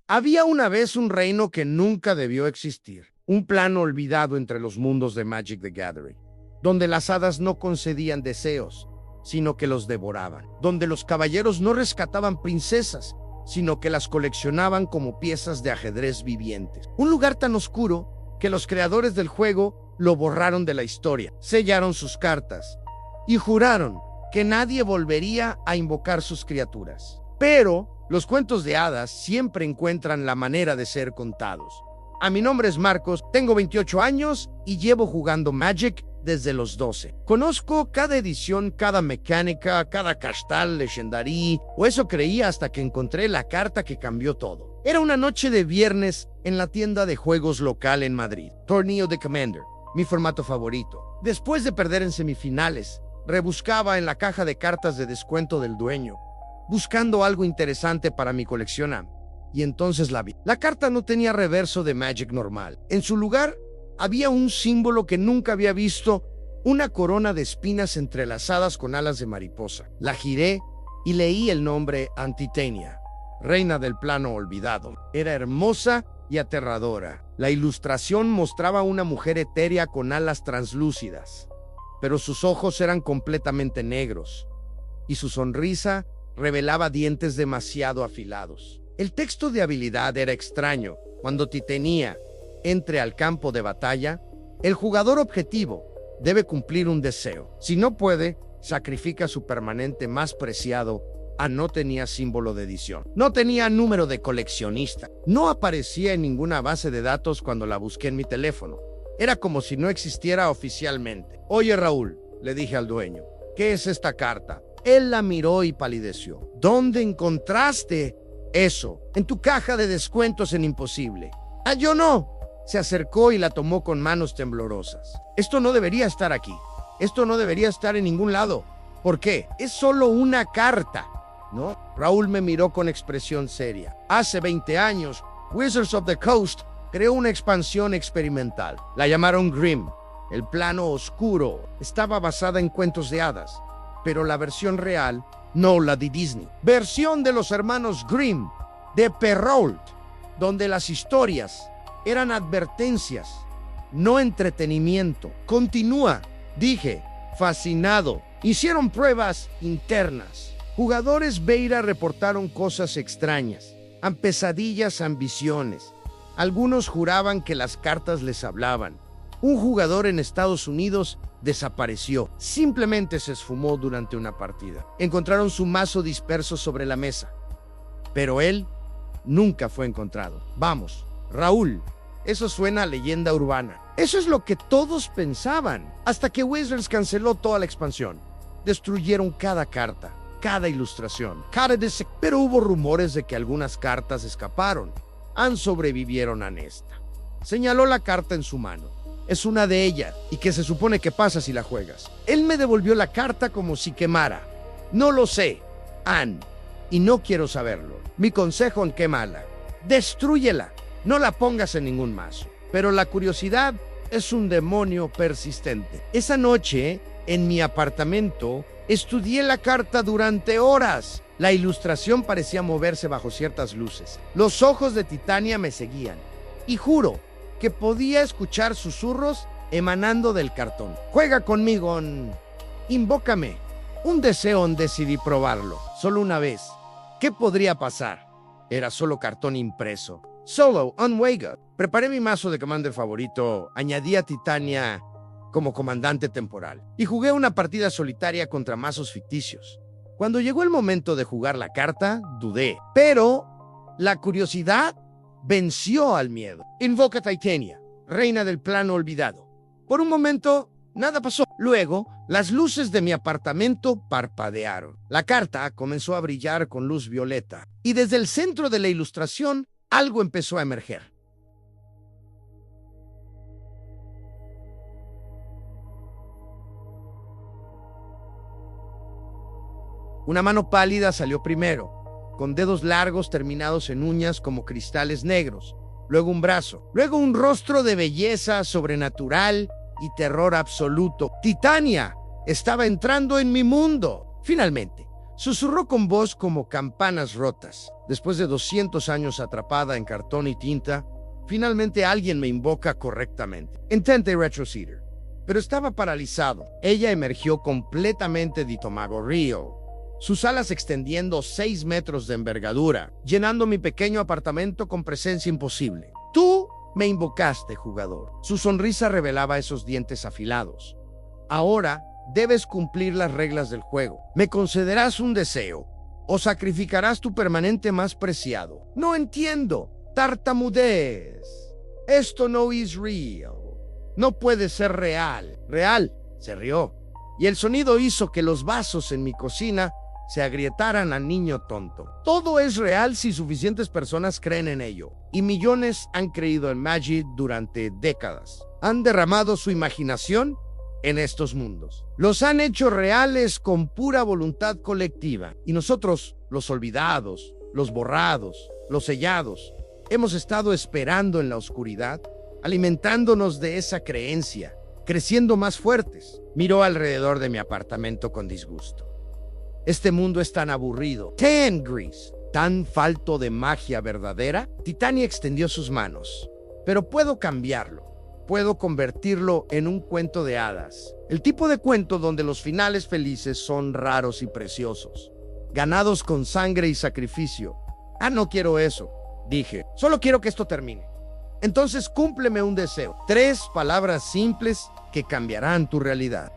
Había una vez un reino que nunca debió existir, un plano olvidado entre los mundos de Magic the Gathering, donde las hadas no concedían deseos, sino que los devoraban, donde los caballeros no rescataban princesas, sino que las coleccionaban como piezas de ajedrez vivientes. Un lugar tan oscuro que los creadores del juego lo borraron de la historia, sellaron sus cartas y juraron que nadie volvería a invocar sus criaturas. Pero los cuentos de hadas siempre encuentran la manera de ser contados. Mi nombre es Marcos, tengo 28 años y llevo jugando Magic desde los 12. Conozco cada edición, cada mecánica, cada castal, legendary, o eso creía hasta que encontré la carta que cambió todo. Era una noche de viernes en la tienda de juegos local en Madrid. Torneo de Commander, mi formato favorito. Después de perder en semifinales, rebuscaba en la caja de cartas de descuento del dueño, buscando algo interesante para mi colección, y entonces la vi. La carta no tenía reverso de Magic normal. En su lugar, había un símbolo que nunca había visto, una corona de espinas entrelazadas con alas de mariposa. La giré y leí el nombre Titania, reina del plano olvidado. Era hermosa y aterradora. La ilustración mostraba a una mujer etérea con alas translúcidas, pero sus ojos eran completamente negros, y su sonrisa revelaba dientes demasiado afilados. El texto de habilidad era extraño. Cuando Titania entre al campo de batalla, el jugador objetivo debe cumplir un deseo. Si no puede, sacrifica su permanente más preciado. No tenía símbolo de edición. No tenía número de coleccionista. No aparecía en ninguna base de datos cuando la busqué en mi teléfono. Era como si no existiera oficialmente. Oye, Raúl, le dije al dueño, ¿qué es esta carta? Él la miró y palideció. ¿Dónde encontraste eso? En tu caja de descuentos en Imposible. Yo no. Se acercó y la tomó con manos temblorosas. Esto no debería estar aquí. Esto no debería estar en ningún lado. ¿Por qué? Es solo una carta, ¿no? Raúl me miró con expresión seria. Hace 20 años, Wizards of the Coast creó una expansión experimental. La llamaron Grimm. El plano oscuro estaba basada en cuentos de hadas, pero la versión real, no la de Disney. Versión de los hermanos Grimm, de Perrault, donde las historias eran advertencias, no entretenimiento. Continúa, dije, fascinado. Hicieron pruebas internas. Jugadores Beira reportaron cosas extrañas, pesadillas, visiones. Algunos juraban que las cartas les hablaban. Un jugador en Estados Unidos desapareció. Simplemente se esfumó durante una partida. Encontraron su mazo disperso sobre la mesa, pero él nunca fue encontrado. Vamos, Raúl, eso suena a leyenda urbana. Eso es lo que todos pensaban, hasta que Wizards canceló toda la expansión. Destruyeron cada carta, cada ilustración, pero hubo rumores de que algunas cartas escaparon. Sobrevivieron a esta. Señaló la carta en su mano. Es una de ellas. ¿Y qué se supone que pasa si la juegas? Él me devolvió la carta como si quemara. No lo sé, Anne, y no quiero saberlo. Mi consejo: quémala. Destrúyela. No la pongas en ningún mazo. Pero la curiosidad es un demonio persistente. Esa noche, en mi apartamento, estudié la carta durante horas. La ilustración parecía moverse bajo ciertas luces. Los ojos de Titania me seguían, y juro que podía escuchar susurros emanando del cartón. Juega conmigo, invócame. Un deseo, decidí probarlo, solo una vez. ¿Qué podría pasar? Era solo cartón impreso. Solo, Wega. Preparé mi mazo de Commander favorito, añadí a Titania como comandante temporal, y jugué una partida solitaria contra mazos ficticios. Cuando llegó el momento de jugar la carta, dudé, pero la curiosidad venció al miedo. Invoca Titania, reina del plano olvidado. Por un momento, nada pasó. Luego, las luces de mi apartamento parpadearon. La carta comenzó a brillar con luz violeta, y desde el centro de la ilustración, algo empezó a emerger. Una mano pálida salió primero, con dedos largos terminados en uñas como cristales negros. Luego un brazo. Luego un rostro de belleza sobrenatural y terror absoluto. Titania estaba entrando en mi mundo. Finalmente, Susurró con voz como campanas rotas. Después de 200 años atrapada en cartón y tinta, finalmente alguien me invoca correctamente. Intenté retroceder, pero estaba paralizado. Ella emergió completamente de Tomago Rio, sus alas extendiendo 6 metros de envergadura, llenando mi pequeño apartamento con presencia imposible. Tú me invocaste, jugador. Su sonrisa revelaba esos dientes afilados. Ahora debes cumplir las reglas del juego. Me concederás un deseo o sacrificarás tu permanente más preciado. No entiendo. Tartamudez. Esto no es real. No puede ser real. Real. Se rió. Y el sonido hizo que los vasos en mi cocina se agrietaran a niño tonto. Todo es real si suficientes personas creen en ello. Y millones han creído en Magic durante décadas. Han derramado su imaginación en estos mundos. Los han hecho reales con pura voluntad colectiva. Y nosotros, los olvidados, los borrados, los sellados, hemos estado esperando en la oscuridad, alimentándonos de esa creencia, creciendo más fuertes. Miró alrededor de mi apartamento con disgusto. Este mundo es tan aburrido, tan gris, tan falto de magia verdadera. Titania extendió sus manos. Pero puedo cambiarlo. Puedo convertirlo en un cuento de hadas. El tipo de cuento donde los finales felices son raros y preciosos, ganados con sangre y sacrificio. No quiero eso, dije. Solo quiero que esto termine. Entonces cúmpleme un deseo. 3 palabras simples que cambiarán tu realidad.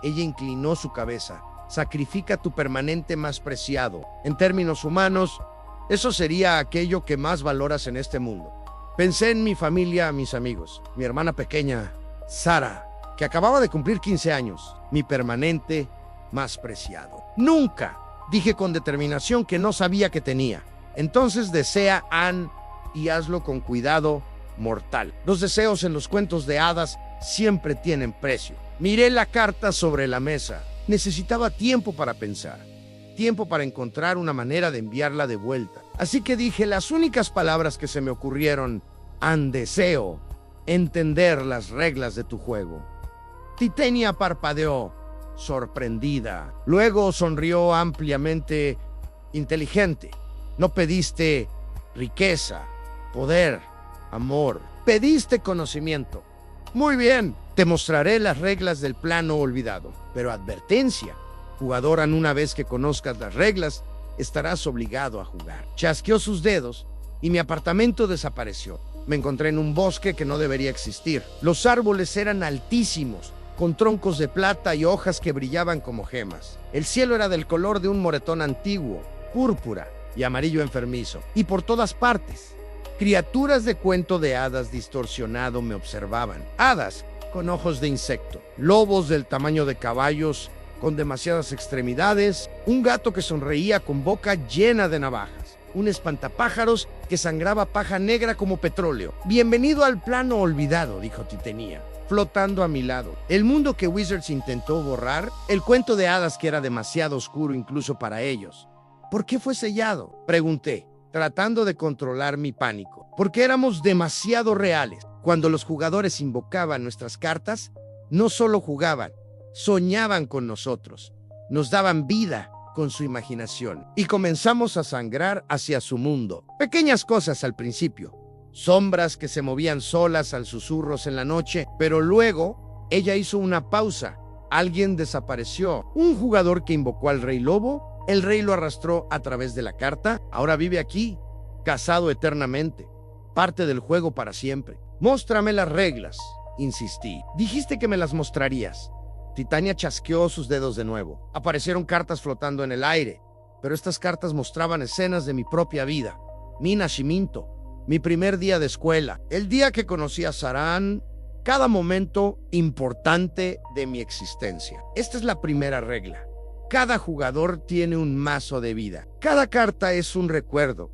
Ella inclinó su cabeza. Sacrifica tu permanente más preciado. En términos humanos, eso sería aquello que más valoras en este mundo. Pensé en mi familia, mis amigos, mi hermana pequeña, Sara, que acababa de cumplir 15 años, mi permanente más preciado. Nunca, dije con determinación que no sabía que tenía. Entonces desea Anne y hazlo con cuidado mortal. Los deseos en los cuentos de hadas siempre tienen precio. Miré la carta sobre la mesa. Necesitaba tiempo para pensar, tiempo para encontrar una manera de enviarla de vuelta. Así que dije las únicas palabras que se me ocurrieron: deseo entender las reglas de tu juego. Titania parpadeó, sorprendida. Luego sonrió ampliamente, inteligente. No pediste riqueza, poder, amor. Pediste conocimiento. Muy bien, te mostraré las reglas del plano olvidado. Pero advertencia, jugadora, una vez que conozcas las reglas, estarás obligado a jugar. Chasqueó sus dedos y mi apartamento desapareció. Me encontré en un bosque que no debería existir. Los árboles eran altísimos, con troncos de plata y hojas que brillaban como gemas. El cielo era del color de un moretón antiguo, púrpura y amarillo enfermizo. Y por todas partes, criaturas de cuento de hadas distorsionado me observaban. Hadas con ojos de insecto, lobos del tamaño de caballos con demasiadas extremidades, un gato que sonreía con boca llena de navajas, un espantapájaros que sangraba paja negra como petróleo. Bienvenido al plano olvidado, dijo Titania, flotando a mi lado. El mundo que Wizards intentó borrar, el cuento de hadas que era demasiado oscuro incluso para ellos. ¿Por qué fue sellado?, pregunté, tratando de controlar mi pánico. Porque éramos demasiado reales. Cuando los jugadores invocaban nuestras cartas, no solo jugaban, soñaban con nosotros, nos daban vida con su imaginación y comenzamos a sangrar hacia su mundo. Pequeñas cosas al principio, sombras que se movían solas al susurros en la noche, pero luego ella hizo una pausa. Alguien desapareció. Un jugador que invocó al Rey Lobo, el rey lo arrastró a través de la carta. Ahora vive aquí, casado eternamente, parte del juego para siempre. Móstrame las reglas, insistí. Dijiste que me las mostrarías. Titania chasqueó sus dedos de nuevo. Aparecieron cartas flotando en el aire, pero estas cartas mostraban escenas de mi propia vida. Mi nacimiento, mi primer día de escuela, el día que conocí a Saran, cada momento importante de mi existencia. Esta es la primera regla. Cada jugador tiene un mazo de vida. Cada carta es un recuerdo,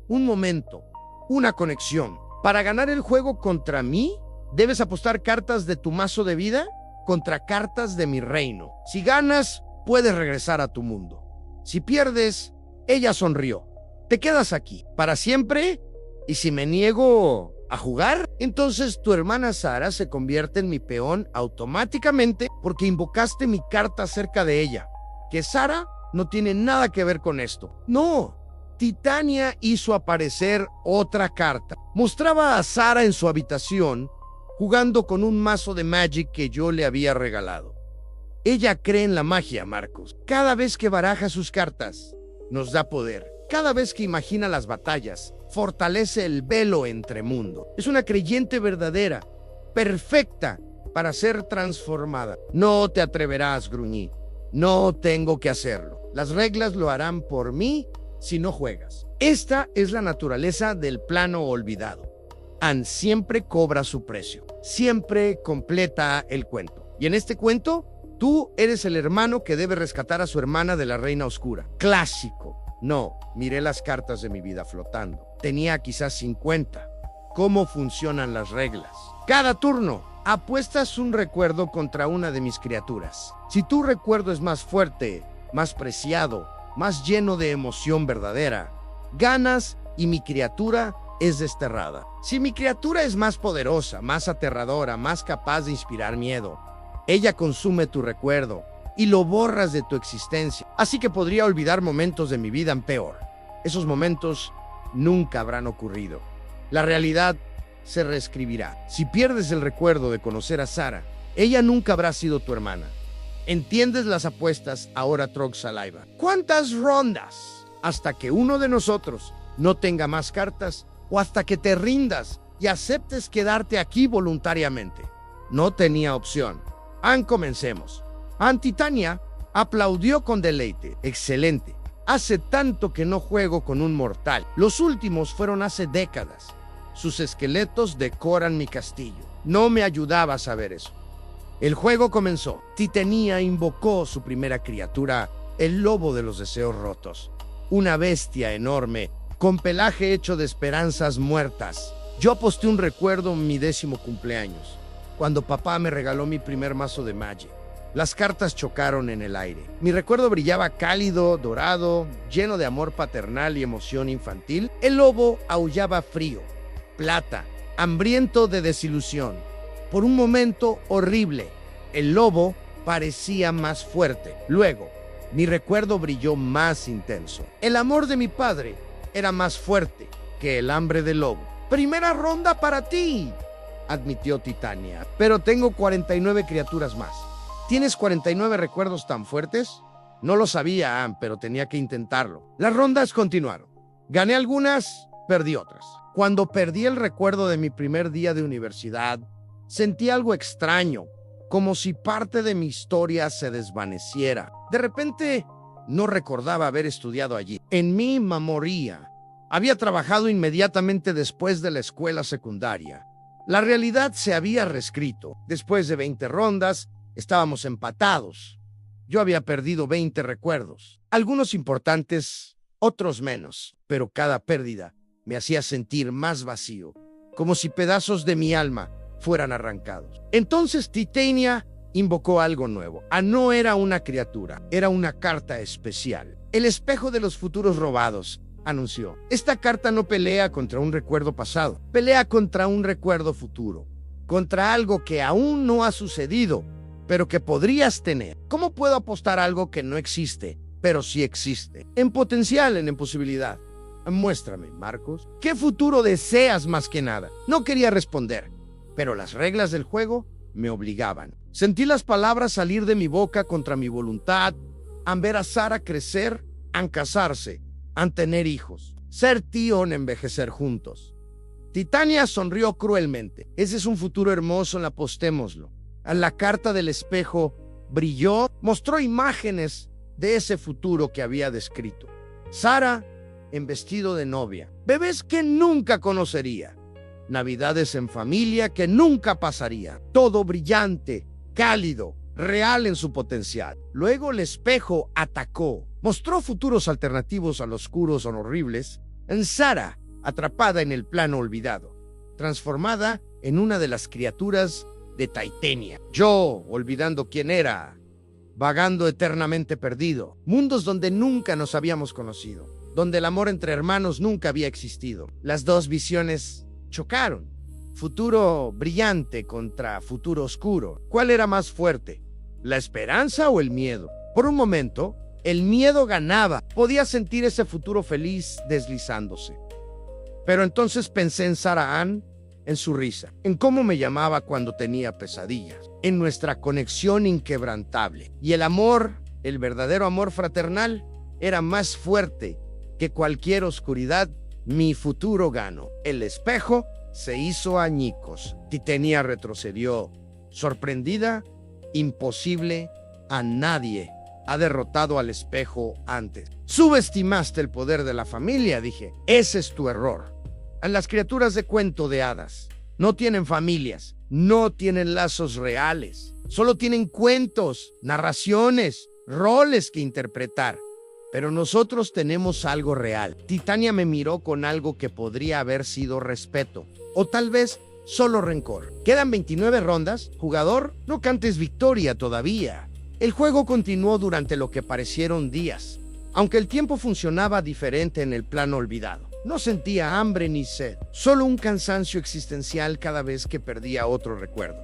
un momento, una conexión. Para ganar el juego contra mí, debes apostar cartas de tu mazo de vida contra cartas de mi reino. Si ganas, puedes regresar a tu mundo. Si pierdes, ella sonrió. ¿Te quedas aquí para siempre? ¿Y si me niego a jugar? Entonces tu hermana Sara se convierte en mi peón automáticamente porque invocaste mi carta cerca de ella. Que Sara no tiene nada que ver con esto. No, Titania hizo aparecer otra carta. Mostraba a Sara en su habitación jugando con un mazo de Magic que yo le había regalado. Ella cree en la magia, Marcos. Cada vez que baraja sus cartas, nos da poder. Cada vez que imagina las batallas, fortalece el velo entre mundos. Es una creyente verdadera, perfecta para ser transformada. No te atreverás, gruñí. No tengo que hacerlo. Las reglas lo harán por mí si no juegas. Esta es la naturaleza del plano olvidado. Anne siempre cobra su precio. Siempre completa el cuento. Y en este cuento, tú eres el hermano que debe rescatar a su hermana de la Reina Oscura. Clásico. No, miré las cartas de mi vida flotando. Tenía quizás 50. ¿Cómo funcionan las reglas? Cada turno, apuestas un recuerdo contra una de mis criaturas. Si tu recuerdo es más fuerte, más preciado, más lleno de emoción verdadera, ganas y mi criatura es desterrada. Si mi criatura es más poderosa, más aterradora, más capaz de inspirar miedo, ella consume tu recuerdo y lo borras de tu existencia. Así que podría olvidar momentos de mi vida en peor. Esos momentos nunca habrán ocurrido. La realidad se reescribirá. Si pierdes el recuerdo de conocer a Sara, ella nunca habrá sido tu hermana. ¿Entiendes las apuestas ahora, Trog Saliva? ¿Cuántas rondas? Hasta que uno de nosotros no tenga más cartas o hasta que te rindas y aceptes quedarte aquí voluntariamente. No tenía opción. Comencemos. Titania aplaudió con deleite. Excelente. Hace tanto que no juego con un mortal. Los últimos fueron hace décadas. Sus esqueletos decoran mi castillo. No me ayudaba a saber eso. El juego comenzó. Titania invocó su primera criatura, el lobo de los deseos rotos. Una bestia enorme, con pelaje hecho de esperanzas muertas. Yo aposté un recuerdo en mi 10º cumpleaños, cuando papá me regaló mi primer mazo de Magic. Las cartas chocaron en el aire. Mi recuerdo brillaba cálido, dorado, lleno de amor paternal y emoción infantil. El lobo aullaba frío, plata, hambriento de desilusión. Por un momento horrible, el lobo parecía más fuerte. Luego, mi recuerdo brilló más intenso. El amor de mi padre era más fuerte que el hambre del lobo. Primera ronda para ti, admitió Titania. Pero tengo 49 criaturas más. ¿Tienes 49 recuerdos tan fuertes? No lo sabía, Anne, pero tenía que intentarlo. Las rondas continuaron. Gané algunas, perdí otras. Cuando perdí el recuerdo de mi primer día de universidad, sentí algo extraño, como si parte de mi historia se desvaneciera. De repente, no recordaba haber estudiado allí. En mi memoria, había trabajado inmediatamente después de la escuela secundaria. La realidad se había reescrito. Después de 20 rondas, estábamos empatados. Yo había perdido 20 recuerdos, algunos importantes, otros menos, pero cada pérdida me hacía sentir más vacío, como si pedazos de mi alma fueran arrancados. Entonces Titania invocó algo nuevo. No era una criatura, era una carta especial. El espejo de los futuros robados, anunció. Esta carta no pelea contra un recuerdo pasado, pelea contra un recuerdo futuro, contra algo que aún no ha sucedido, pero que podrías tener. ¿Cómo puedo apostar algo que no existe, pero sí existe? En potencial, en posibilidad. Muéstrame, Marcos. ¿Qué futuro deseas más que nada? No quería responder, pero las reglas del juego me obligaban. Sentí las palabras salir de mi boca contra mi voluntad, ver a Sara crecer, casarse, tener hijos, ser tío, envejecer juntos. Titania sonrió cruelmente. Ese es un futuro hermoso, apostémoslo. La carta del espejo brilló, mostró imágenes de ese futuro que había descrito. Sara en vestido de novia, bebés que nunca conocería, navidades en familia que nunca pasaría, todo brillante, cálido, real en su potencial. Luego el espejo atacó, mostró futuros alternativos a los oscuros o horribles, en Sara atrapada en el plano olvidado, transformada en una de las criaturas de Titania. Yo, olvidando quién era, vagando eternamente perdido, mundos donde nunca nos habíamos conocido, donde el amor entre hermanos nunca había existido. Las dos visiones chocaron. Futuro brillante contra futuro oscuro. ¿Cuál era más fuerte? ¿La esperanza o el miedo? Por un momento, El miedo ganaba. Podía sentir ese futuro feliz deslizándose. Pero entonces pensé en Sarah Ann, en su risa, en cómo me llamaba cuando tenía pesadillas, en nuestra conexión inquebrantable. Y el amor, el verdadero amor fraternal, era más fuerte que cualquier oscuridad. Mi futuro ganó. El espejo se hizo añicos. Titania retrocedió, sorprendida. Imposible. A nadie ha derrotado al espejo antes. Subestimaste el poder de la familia, dije. Ese es tu error. Las criaturas de cuento de hadas no tienen familias, no tienen lazos reales. Solo tienen cuentos, narraciones, roles que interpretar. Pero nosotros tenemos algo real. Titania me miró con algo que podría haber sido respeto, o tal vez solo rencor. Quedan 29 rondas. Jugador, no cantes victoria todavía. El juego continuó durante lo que parecieron días, aunque el tiempo funcionaba diferente en el plano olvidado. No sentía hambre ni sed, solo un cansancio existencial cada vez que perdía otro recuerdo.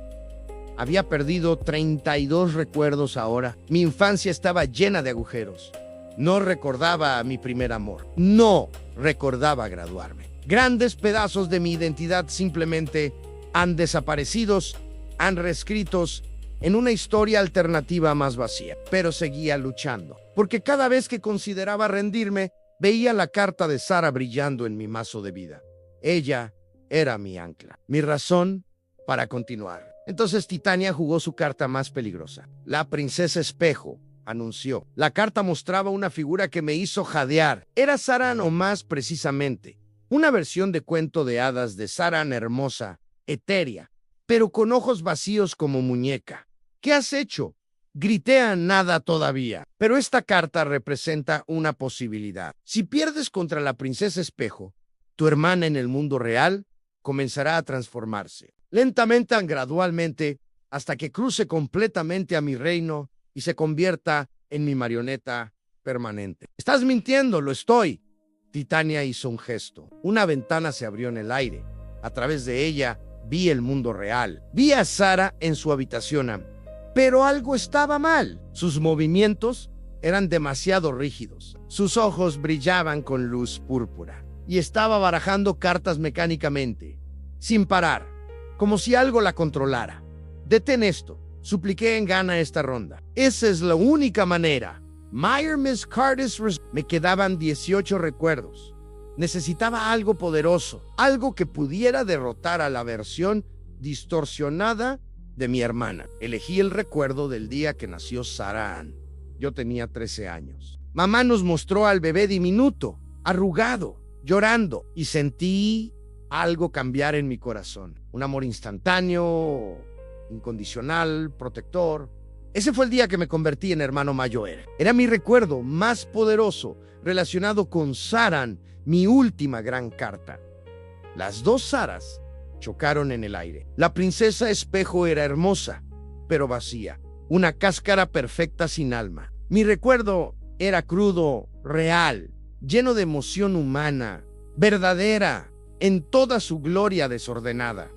Había perdido 32 recuerdos ahora. Mi infancia estaba llena de agujeros. No recordaba a mi primer amor. No recordaba graduarme. Grandes pedazos de mi identidad simplemente han desaparecido, han reescritos en una historia alternativa más vacía. Pero seguía luchando, porque cada vez que consideraba rendirme, veía la carta de Sarah brillando en mi mazo de vida. Ella era mi ancla, mi razón para continuar. Entonces Titania jugó su carta más peligrosa. La princesa espejo anunció. La carta mostraba una figura que me hizo jadear. Era Sarah Ann, o más precisamente, una versión de cuento de hadas de Sarah Ann hermosa, etérea, pero con ojos vacíos como muñeca. ¿Qué has hecho? Grité a nada todavía. Pero esta carta representa una posibilidad. Si pierdes contra la princesa espejo, tu hermana en el mundo real comenzará a transformarse. Lentamente y gradualmente, hasta que cruce completamente a mi reino y se convierta en mi marioneta permanente. Estás mintiendo, lo estoy. Titania hizo un gesto. Una ventana se abrió en el aire. A través de ella vi el mundo real. Vi a Sarah en su habitación, pero algo estaba mal. Sus movimientos eran demasiado rígidos. Sus ojos brillaban con luz púrpura y estaba barajando cartas mecánicamente, sin parar, como si algo la controlara. Detén esto. Supliqué en gana esta ronda. Esa es la única manera. Miss Curtis. Me quedaban 18 recuerdos. Necesitaba algo poderoso, algo que pudiera derrotar a la versión distorsionada de mi hermana. Elegí el recuerdo del día que nació Sarah Ann. Yo tenía 13 años. Mamá nos mostró al bebé diminuto, arrugado, llorando, y sentí algo cambiar en mi corazón. Un amor instantáneo, incondicional, protector. Ese fue el día que me convertí en hermano mayor. Era mi recuerdo más poderoso relacionado con Sarah Ann, mi última gran carta. Las dos Sarahs chocaron en el aire. La princesa espejo era hermosa, pero vacía. Una cáscara perfecta sin alma. Mi recuerdo era crudo, real, lleno de emoción humana, verdadera, en toda su gloria desordenada.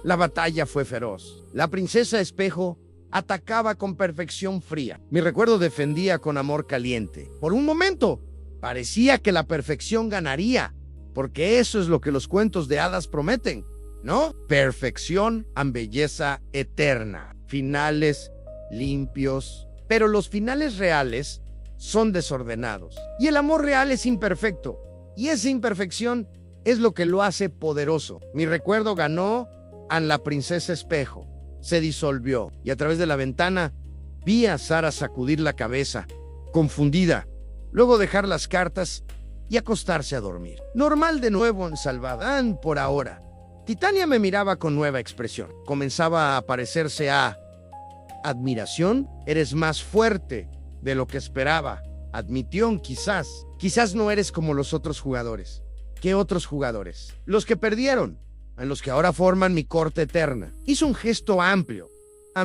La batalla fue feroz. La princesa espejo atacaba con perfección fría. Mi recuerdo defendía con amor caliente. Por un momento, parecía que la perfección ganaría, porque eso es lo que los cuentos de hadas prometen, ¿no? Perfección and belleza eterna. Finales limpios. Pero los finales reales son desordenados. Y el amor real es imperfecto. Y esa imperfección es lo que lo hace poderoso. Mi recuerdo ganó a la princesa espejo. Se disolvió. Y a través de la ventana vi a Sarah sacudir la cabeza, confundida. Luego dejar las cartas y acostarse a dormir. Normal de nuevo en Salvadán por ahora. Titania me miraba con nueva expresión. Comenzaba a parecerse a admiración. Eres más fuerte de lo que esperaba. Admitió, quizás. Quizás no eres como los otros jugadores. ¿Qué otros jugadores? Los que perdieron, en los que ahora forman mi corte eterna. Hizo un gesto amplio.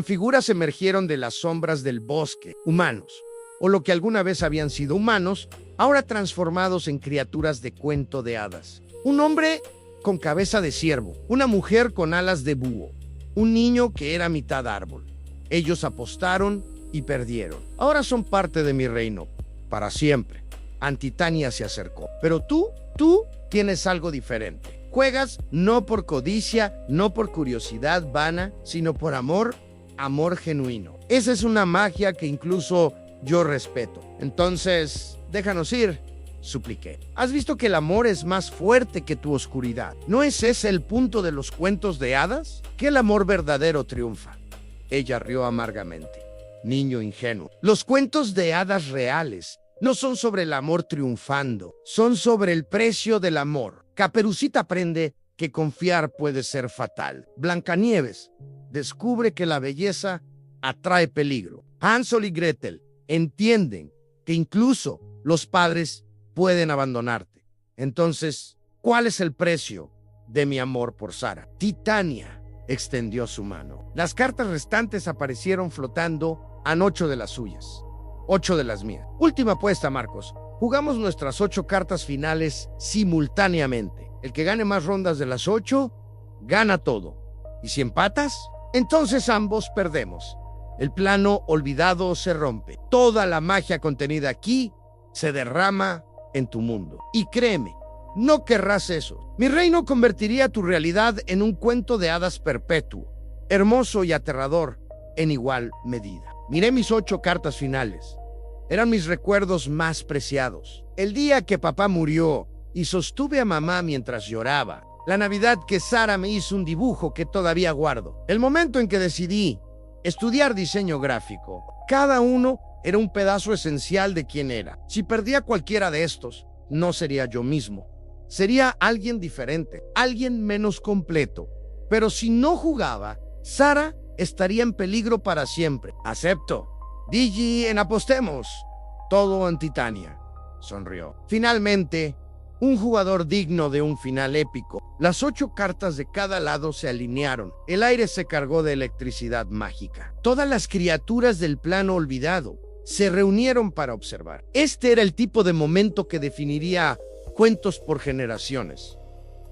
Figuras emergieron de las sombras del bosque. Humanos, o lo que alguna vez habían sido humanos, ahora transformados en criaturas de cuento de hadas. Un hombre con cabeza de ciervo, una mujer con alas de búho, un niño que era mitad árbol. Ellos apostaron y perdieron. Ahora son parte de mi reino, para siempre. Antitania se acercó. Pero tú tienes algo diferente. Juegas no por codicia, no por curiosidad vana, sino por amor genuino. Esa es una magia que incluso yo respeto. Entonces, déjanos ir, supliqué. Has visto que el amor es más fuerte que tu oscuridad. ¿No es ese el punto de los cuentos de hadas? Que el amor verdadero triunfa. Ella rió amargamente. Niño ingenuo. Los cuentos de hadas reales no son sobre el amor triunfando, son sobre el precio del amor. Caperucita aprende que confiar puede ser fatal. Blancanieves descubre que la belleza atrae peligro. Hansel y Gretel entienden que incluso los padres pueden abandonarte. Entonces, ¿cuál es el precio de mi amor por Sara? Titania extendió su mano. Las cartas restantes aparecieron flotando a 8 de las suyas, 8 de las mías. Última apuesta, Marcos. Jugamos nuestras 8 cartas finales simultáneamente. El que gane más rondas de las 8, gana todo. ¿Y si empatas? Entonces ambos perdemos. El plano olvidado se rompe. Toda la magia contenida aquí se derrama en tu mundo. Y créeme, no querrás eso. Mi reino convertiría tu realidad en un cuento de hadas perpetuo, hermoso y aterrador en igual medida. Miré mis 8 cartas finales. Eran mis recuerdos más preciados. El día que papá murió y sostuve a mamá mientras lloraba. La Navidad que Sara me hizo un dibujo que todavía guardo. El momento en que decidí estudiar diseño gráfico. Cada uno era un pedazo esencial de quién era. Si perdía cualquiera de estos, no sería yo mismo. Sería alguien diferente, alguien menos completo. Pero si no jugaba, Sara estaría en peligro para siempre. Acepto. Digi en apostemos. Todo en Titania. Sonrió. Finalmente, un jugador digno de un final épico. Las 8 cartas de cada lado se alinearon. El aire se cargó de electricidad mágica. Todas las criaturas del plano olvidado se reunieron para observar. Este era el tipo de momento que definiría cuentos por generaciones.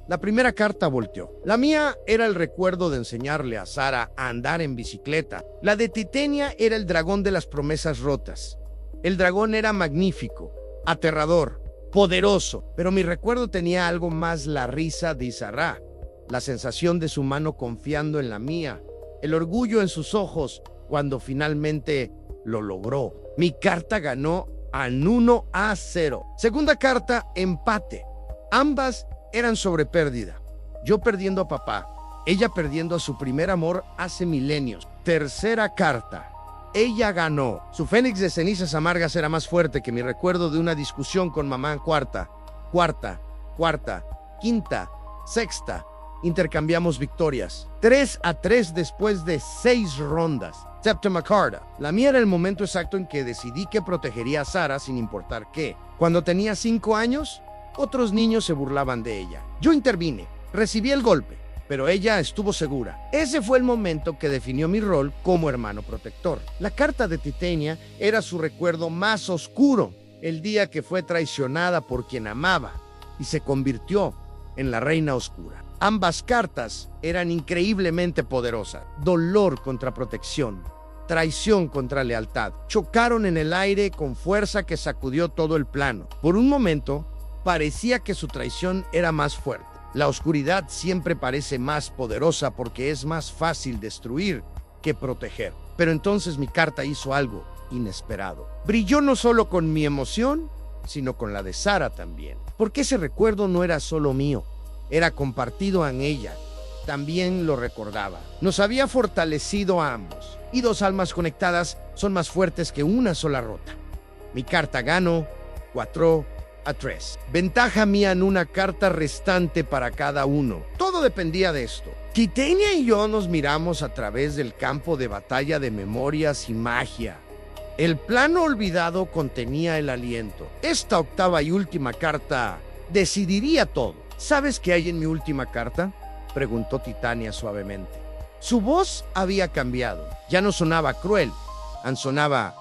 La primera carta volteó. La mía era el recuerdo de enseñarle a Sara a andar en bicicleta. La de Titania era el dragón de las promesas rotas. El dragón era magnífico, aterrador, poderoso, pero mi recuerdo tenía algo más: la risa de Isara, la sensación de su mano confiando en la mía, el orgullo en sus ojos cuando finalmente lo logró. Mi carta ganó al 1-0. Segunda carta, empate. Ambas eran sobre pérdida. Yo perdiendo a papá, ella perdiendo a su primer amor hace milenios. Tercera carta. Ella ganó. Su fénix de cenizas amargas era más fuerte que mi recuerdo de una discusión con mamá. Cuarta, quinta, sexta. Intercambiamos victorias. 3-3 después de 6 rondas. Séptima carta. La mía era el momento exacto en que decidí que protegería a Sara sin importar qué. Cuando tenía 5 años, otros niños se burlaban de ella. Yo intervine, recibí el golpe, pero ella estuvo segura. Ese fue el momento que definió mi rol como hermano protector. La carta de Titania era su recuerdo más oscuro, el día que fue traicionada por quien amaba y se convirtió en la reina oscura. Ambas cartas eran increíblemente poderosas. Dolor contra protección, traición contra lealtad. Chocaron en el aire con fuerza que sacudió todo el plano. Por un momento, parecía que su traición era más fuerte. La oscuridad siempre parece más poderosa porque es más fácil destruir que proteger. Pero entonces mi carta hizo algo inesperado. Brilló no solo con mi emoción, sino con la de Sara también. Porque ese recuerdo no era solo mío, era compartido en ella. También lo recordaba. Nos había fortalecido a ambos. Y 2 almas conectadas son más fuertes que una sola rota. Mi carta ganó 4-3. Ventaja mía en una carta restante para cada uno. Todo dependía de esto. Titania y yo nos miramos a través del campo de batalla de memorias y magia. El plano olvidado contenía el aliento. Esta octava y última carta decidiría todo. ¿Sabes qué hay en mi última carta?, preguntó Titania suavemente. Su voz había cambiado. Ya no sonaba cruel. Sonaba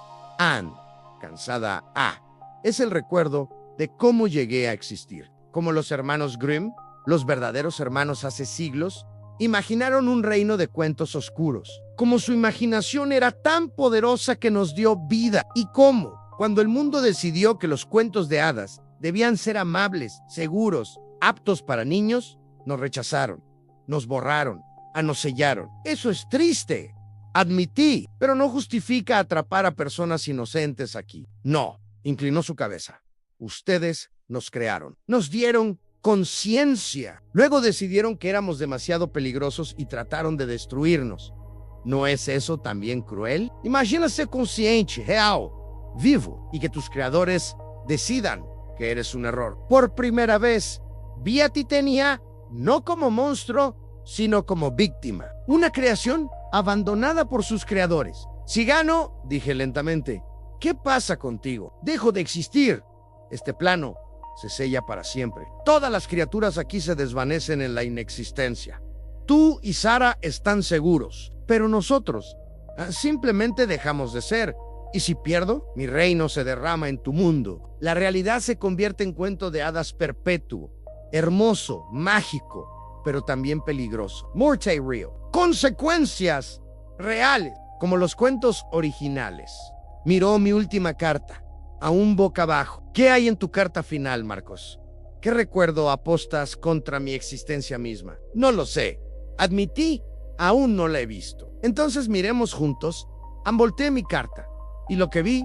cansada a. Es el recuerdo de cómo llegué a existir. Como los hermanos Grimm, los verdaderos hermanos hace siglos, imaginaron un reino de cuentos oscuros. Como su imaginación era tan poderosa que nos dio vida. Y cómo, Cuando el mundo decidió que los cuentos de hadas debían ser amables, seguros, aptos para niños, nos rechazaron, nos borraron, nos sellaron. Eso es triste. Admití, pero no justifica atrapar a personas inocentes aquí. No, inclinó su cabeza. Ustedes nos crearon, nos dieron conciencia. Luego decidieron que éramos demasiado peligrosos y trataron de destruirnos. ¿No es eso también cruel? Imagina ser consciente, real, vivo, y que tus creadores decidan que eres un error. Por primera vez, vi a Titania no como monstruo, sino como víctima. Una creación abandonada por sus creadores. Si gano, dije lentamente, ¿qué pasa contigo? Dejo de existir. Este plano se sella para siempre. Todas las criaturas aquí se desvanecen en la inexistencia. Tú y Sara están seguros, pero nosotros simplemente dejamos de ser. Y si pierdo, mi reino se derrama en tu mundo. La realidad se convierte en cuento de hadas perpetuo, hermoso, mágico, pero también peligroso. Morte real. Consecuencias reales, como los cuentos originales. Miró mi última carta, aún boca abajo. ¿Qué hay en tu carta final, Marcos? ¿Qué recuerdo apostas contra mi existencia misma? No lo sé. Admití, aún no la he visto. Entonces miremos juntos. Envolteé mi carta, y lo que vi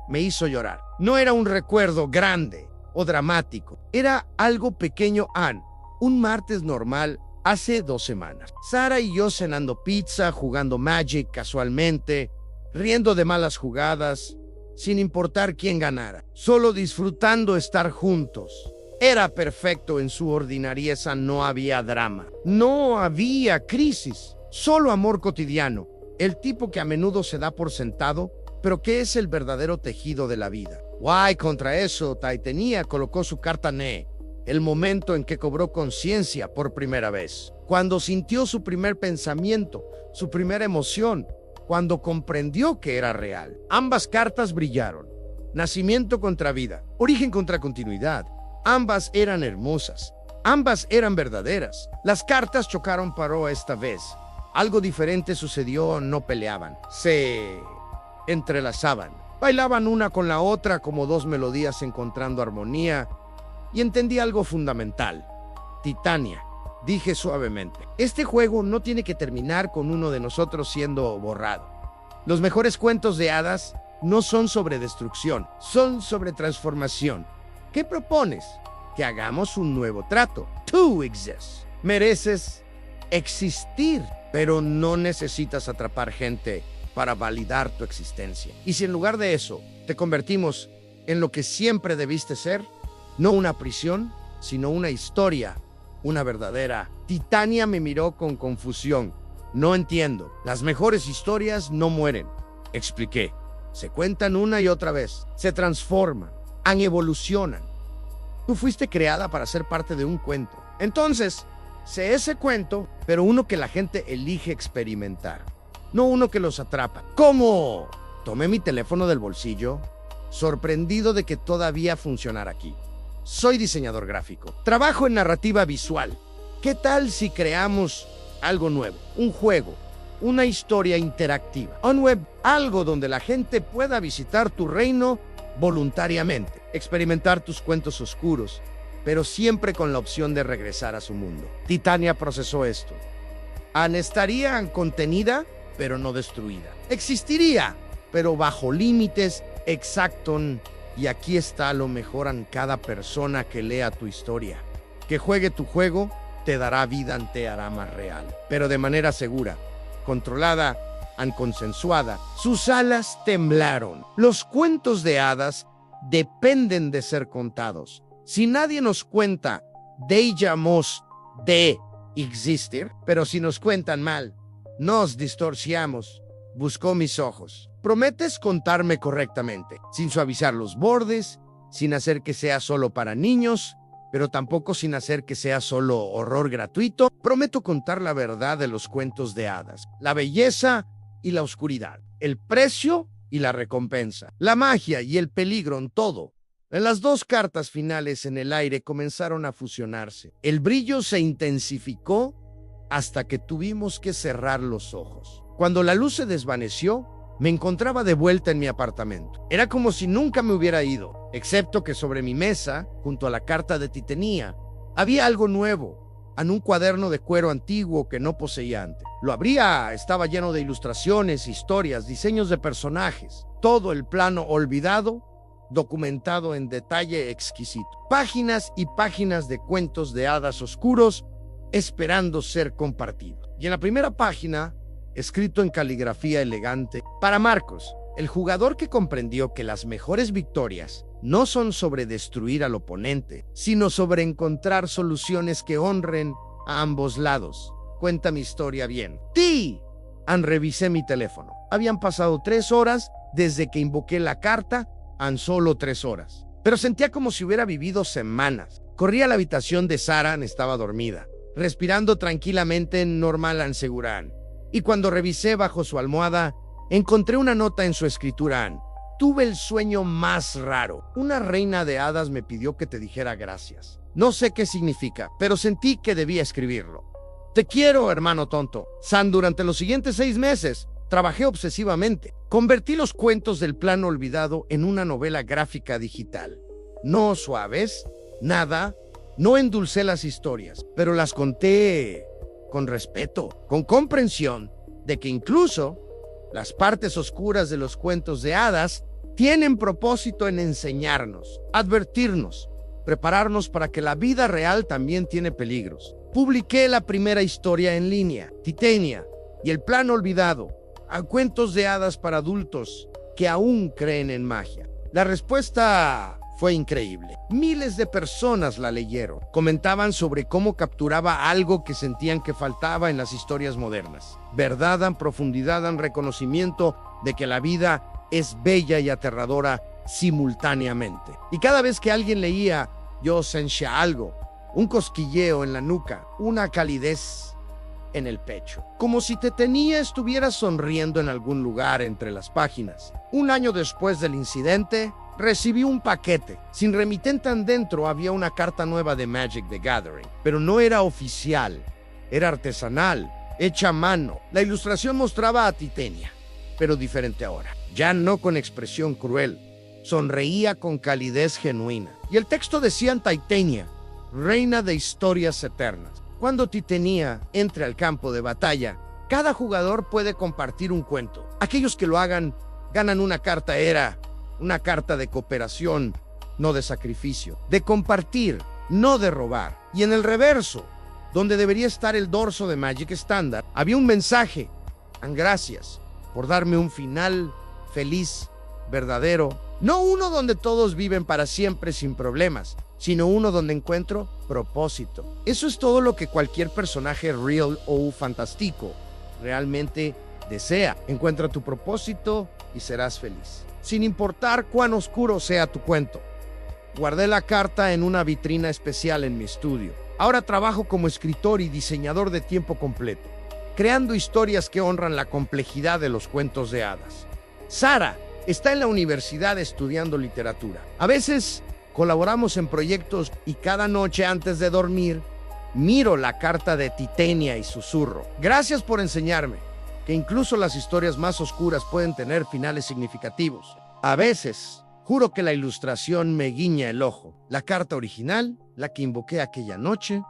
me hizo llorar. No era un recuerdo grande o dramático. Era algo pequeño, Ann. Un martes normal hace 2 semanas. Sara y yo cenando pizza, jugando Magic casualmente, riendo de malas jugadas, sin importar quién ganara, solo disfrutando estar juntos. Era perfecto en su ordinarieza, no había drama, no había crisis, solo amor cotidiano, el tipo que a menudo se da por sentado, pero que es el verdadero tejido de la vida. Guay, contra eso, Titania colocó su carta Ne, el momento en que cobró conciencia por primera vez, cuando sintió su primer pensamiento, su primera emoción, cuando comprendió que era real. Ambas cartas brillaron. Nacimiento contra vida, origen contra continuidad. Ambas eran hermosas. Ambas eran verdaderas. Las cartas chocaron, pero esta vez algo diferente sucedió. No peleaban, se entrelazaban. Bailaban una con la otra como 2 melodías encontrando armonía. Y entendí algo fundamental. Titania, dije suavemente, este juego no tiene que terminar con uno de nosotros siendo borrado. Los mejores cuentos de hadas no son sobre destrucción, son sobre transformación. ¿Qué propones? Que hagamos un nuevo trato. Tú existes. Mereces existir, pero no necesitas atrapar gente para validar tu existencia. Y si en lugar de eso te convertimos en lo que siempre debiste ser, no una prisión, sino una historia, una verdadera. Titania me miró con confusión. No entiendo. Las mejores historias no mueren, expliqué. Se cuentan una y otra vez, se transforman, evolucionan. Tú fuiste creada para ser parte de un cuento. Entonces, sé ese cuento, pero uno que la gente elige experimentar, no uno que los atrapa. ¿Cómo? Tomé mi teléfono del bolsillo, sorprendido de que todavía funcionara aquí. Soy diseñador gráfico. Trabajo en narrativa visual. ¿Qué tal si creamos algo nuevo? Un juego, una historia interactiva, un web, algo donde la gente pueda visitar tu reino voluntariamente, experimentar tus cuentos oscuros, pero siempre con la opción de regresar a su mundo. Titania procesó esto. Ann estaría contenida, pero no destruida. Existiría, pero bajo límites exactos. Y aquí está lo mejor en cada persona que lea tu historia. Que juegue tu juego te dará vida, te hará más real, pero de manera segura, controlada, consensuada. Sus alas temblaron. Los cuentos de hadas dependen de ser contados. Si nadie nos cuenta, dejamos de existir, pero si nos cuentan mal, nos distorsionamos. Buscó mis ojos. ¿Prometes contarme correctamente, sin suavizar los bordes, sin hacer que sea solo para niños, pero tampoco sin hacer que sea solo horror gratuito? Prometo contar la verdad de los cuentos de hadas, la belleza y la oscuridad, el precio y la recompensa, la magia y el peligro en todo. En las 2 cartas finales en el aire comenzaron a fusionarse. El brillo se intensificó hasta que tuvimos que cerrar los ojos. Cuando la luz se desvaneció, Me encontraba de vuelta en mi apartamento. Era como si nunca me hubiera ido, excepto que sobre mi mesa, junto a la carta de Titania, había algo nuevo, en un cuaderno de cuero antiguo que no poseía antes. Lo abría, estaba lleno de ilustraciones, historias, diseños de personajes, todo el plano olvidado, documentado en detalle exquisito. Páginas y páginas de cuentos de hadas oscuros esperando ser compartidos. Y en la primera página, escrito en caligrafía elegante, para Marcos, el jugador que comprendió que las mejores victorias no son sobre destruir al oponente, sino sobre encontrar soluciones que honren a ambos lados. Cuenta mi historia bien. Revisé mi teléfono. Habían pasado 3 horas desde que invoqué la carta, solo 3 horas. Pero sentía como si hubiera vivido semanas. Corrí a la habitación de Sara, estaba dormida, respirando tranquilamente en normal anseguran. Y cuando revisé bajo su almohada, encontré una nota en su escritura. Tuve el sueño más raro. Una reina de hadas me pidió que te dijera gracias. No sé qué significa, pero sentí que debía escribirlo. Te quiero, hermano tonto. Durante los siguientes 6 meses, trabajé obsesivamente. Convertí los cuentos del plano olvidado en una novela gráfica digital. No suaves, nada, no endulcé las historias, pero las conté con respeto, con comprensión de que incluso las partes oscuras de los cuentos de hadas tienen propósito en enseñarnos, advertirnos, prepararnos para que la vida real también tiene peligros. Publiqué la primera historia en línea, Titania y el plano olvidado, a cuentos de hadas para adultos que aún creen en magia. La respuesta fue increíble. Miles de personas la leyeron. Comentaban sobre cómo capturaba algo que sentían que faltaba en las historias modernas. Verdad, profundidad, reconocimiento de que la vida es bella y aterradora simultáneamente. Y cada vez que alguien leía, yo sentía algo, un cosquilleo en la nuca, una calidez en el pecho. Como si Titania estuviera sonriendo en algún lugar entre las páginas. Un año después del incidente, recibí un paquete. Sin remitente dentro había una carta nueva de Magic the Gathering, pero no era oficial, era artesanal, hecha a mano. La ilustración mostraba a Titania, pero diferente ahora. Ya no con expresión cruel, sonreía con calidez genuina. Y el texto decía en Titania, reina de historias eternas. Cuando Titania entre al campo de batalla, cada jugador puede compartir un cuento. Aquellos que lo hagan ganan una carta. Era una carta de cooperación, no de sacrificio, de compartir, no de robar. Y en el reverso, donde debería estar el dorso de Magic Standard, había un mensaje. Gracias por darme un final feliz, verdadero. No uno donde todos viven para siempre sin problemas, sino uno donde encuentro propósito. Eso es todo lo que cualquier personaje real o fantástico realmente desea. Encuentra tu propósito y serás feliz, sin importar cuán oscuro sea tu cuento. Guardé la carta en una vitrina especial en mi estudio. Ahora trabajo como escritor y diseñador de tiempo completo, creando historias que honran la complejidad de los cuentos de hadas. Sara está en la universidad estudiando literatura. A veces colaboramos en proyectos y cada noche antes de dormir, miro la carta de Titania y susurro. Gracias por enseñarme que incluso las historias más oscuras pueden tener finales significativos. A veces, juro que la ilustración me guiña el ojo. La carta original, la que invoqué aquella noche,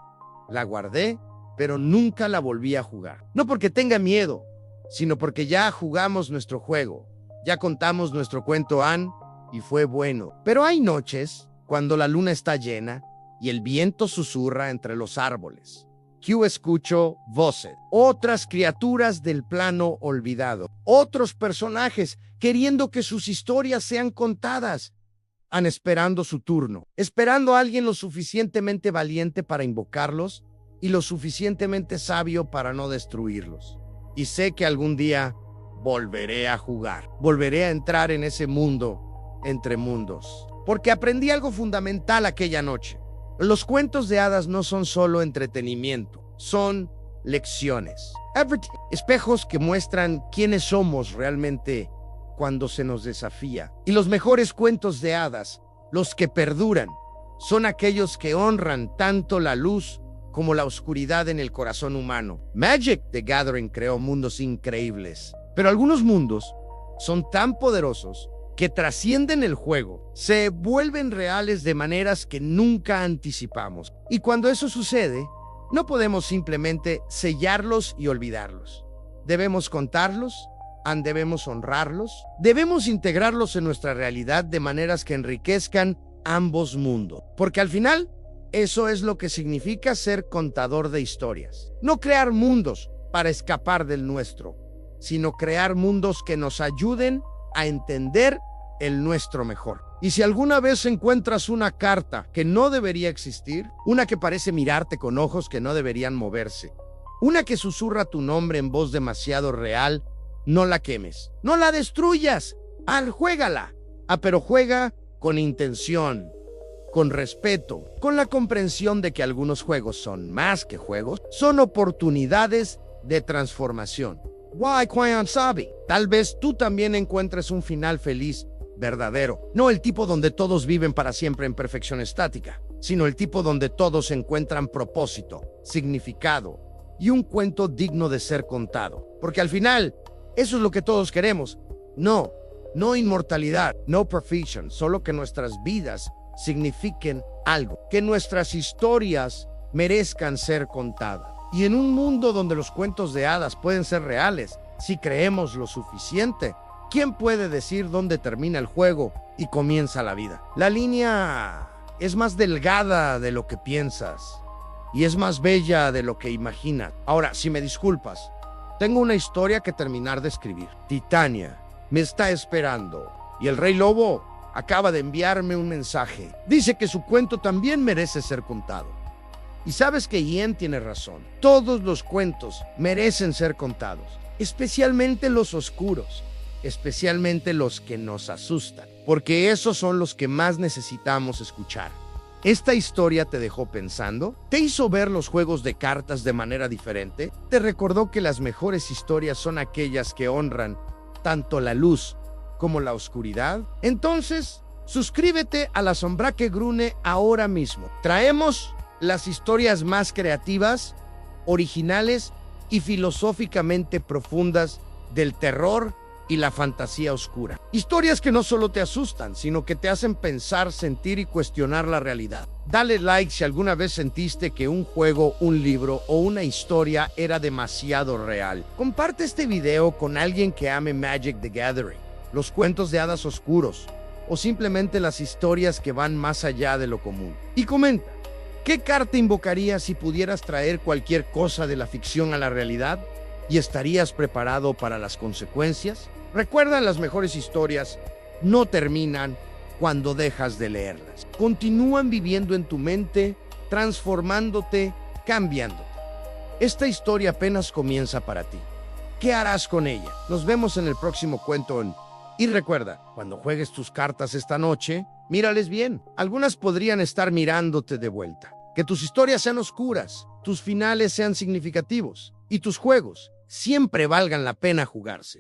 la guardé, pero nunca la volví a jugar. No porque tenga miedo, sino porque ya jugamos nuestro juego. Ya contamos nuestro cuento, y fue bueno. Pero hay noches cuando la luna está llena y el viento susurra entre los árboles. Yo escucho voces, otras criaturas del plano olvidado, otros personajes queriendo que sus historias sean contadas, esperando su turno, esperando a alguien lo suficientemente valiente para invocarlos y lo suficientemente sabio para no destruirlos. Y sé que algún día volveré a jugar, volveré a entrar en ese mundo entre mundos, porque aprendí algo fundamental aquella noche. Los cuentos de hadas no son solo entretenimiento, son lecciones. Espejos que muestran quiénes somos realmente cuando se nos desafía. Y los mejores cuentos de hadas, los que perduran, son aquellos que honran tanto la luz como la oscuridad en el corazón humano. Magic the Gathering creó mundos increíbles, pero algunos mundos son tan poderosos que trascienden el juego, se vuelven reales de maneras que nunca anticipamos. Y cuando eso sucede, no podemos simplemente sellarlos y olvidarlos. Debemos contarlos, debemos honrarlos, debemos integrarlos en nuestra realidad de maneras que enriquezcan ambos mundos. Porque al final, eso es lo que significa ser contador de historias. No crear mundos para escapar del nuestro, sino crear mundos que nos ayuden a entender el nuestro mejor. Y si alguna vez encuentras una carta que no debería existir, una que parece mirarte con ojos que no deberían moverse, una que susurra tu nombre en voz demasiado real, no la quemes, no la destruyas, juégala. Pero juega con intención, con respeto, con la comprensión de que algunos juegos son más que juegos, son oportunidades de transformación. Quién sabe, tal vez tú también encuentres un final feliz, verdadero. No el tipo donde todos viven para siempre en perfección estática, sino el tipo donde todos encuentran propósito, significado y un cuento digno de ser contado. Porque al final, eso es lo que todos queremos. No inmortalidad, no perfection, solo que nuestras vidas signifiquen algo, que nuestras historias merezcan ser contadas. Y en un mundo donde los cuentos de hadas pueden ser reales, si creemos lo suficiente, ¿quién puede decir dónde termina el juego y comienza la vida? La línea es más delgada de lo que piensas y es más bella de lo que imaginas. Ahora, si me disculpas, tengo una historia que terminar de escribir. Titania me está esperando y el Rey Lobo acaba de enviarme un mensaje. Dice que su cuento también merece ser contado. Y sabes que Ian tiene razón. Todos los cuentos merecen ser contados, especialmente los oscuros, especialmente los que nos asustan, porque esos son los que más necesitamos escuchar. ¿Esta historia te dejó pensando? ¿Te hizo ver los juegos de cartas de manera diferente? ¿Te recordó que las mejores historias son aquellas que honran tanto la luz como la oscuridad? Entonces, suscríbete a La Sombra que Grune ahora mismo. Traemos las historias más creativas, originales y filosóficamente profundas del terror y la fantasía oscura. Historias que no solo te asustan, sino que te hacen pensar, sentir y cuestionar la realidad. Dale like si alguna vez sentiste que un juego, un libro o una historia era demasiado real. Comparte este video con alguien que ame Magic the Gathering, los cuentos de hadas oscuros o simplemente las historias que van más allá de lo común. Y comenta, ¿qué carta invocarías si pudieras traer cualquier cosa de la ficción a la realidad? ¿Y estarías preparado para las consecuencias? Recuerda, las mejores historias no terminan cuando dejas de leerlas. Continúan viviendo en tu mente, transformándote, cambiándote. Esta historia apenas comienza para ti. ¿Qué harás con ella? Nos vemos en el próximo cuento. Y recuerda, cuando juegues tus cartas esta noche, mírales bien. Algunas podrían estar mirándote de vuelta. Que tus historias sean oscuras, tus finales sean significativos y tus juegos siempre valgan la pena jugarse.